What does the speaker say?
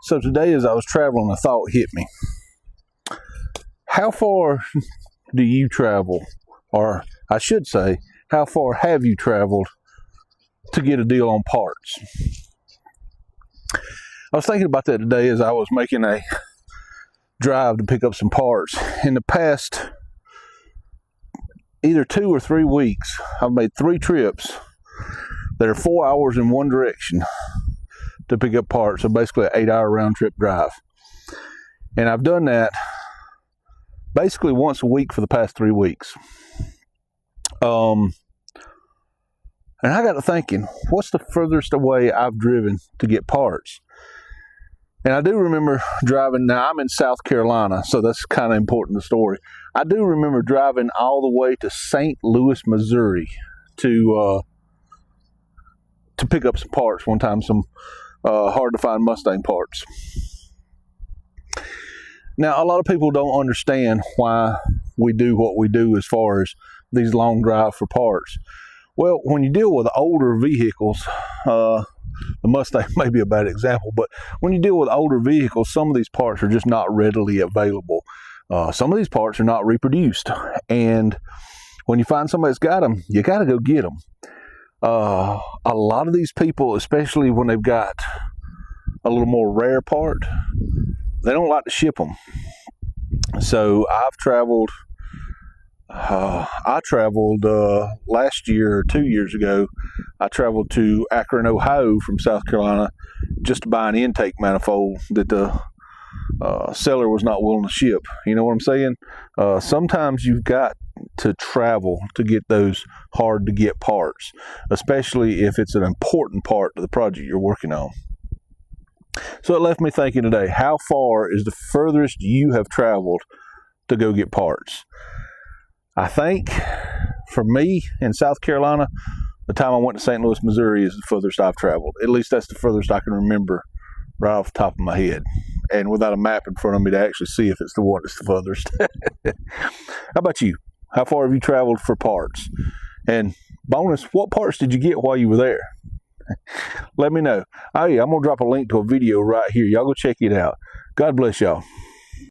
So today as I was traveling, a thought hit me. How far do you travel? Or I should say, how far have you traveled to get a deal on parts? I was thinking about that today as I was making a drive to pick up some parts. In the past either 2 or 3 weeks, I've made 3 trips that are 4 hours in one direction to pick up parts. So basically an 8-hour round trip drive. And I've done that basically once a week for the past 3 weeks. And I got to thinking, what's the furthest away I've driven to get parts? And I do remember driving, now I'm in South Carolina, so that's kind of important to the story. I do remember driving all the way to St. Louis, Missouri to pick up some parts one time, some hard to find Mustang parts. Now, a lot of people don't understand why we do what we do as far as these long drives for parts. Well, when you deal with older vehicles, the Mustang may be a bad example, but when you deal with older vehicles, some of these parts are just not readily available. Some of these parts are not reproduced. And when you find somebody that's got them, you got to go get them. A lot of these people, especially when they've got a little more rare part, they don't like to ship them. So I've traveled, last year or 2 years ago, I traveled to Akron, Ohio from South Carolina just to buy an intake manifold that the seller was not willing to ship. You know what I'm saying? Sometimes you've got to travel to get those hard to get parts, especially if it's an important part of the project you're working on. So it left me thinking today, how far is the furthest you have traveled to go get parts? I think for me in South Carolina, the time I went to St. Louis, Missouri is the furthest I've traveled. At least that's the furthest I can remember right off the top of my head, and without a map in front of me to actually see if it's the one that's the furthest. How about you? How far have you traveled for parts? And bonus, what parts did you get while you were there? Let me know. Oh yeah, I'm going to drop a link to a video right here. Y'all go check it out. God bless y'all.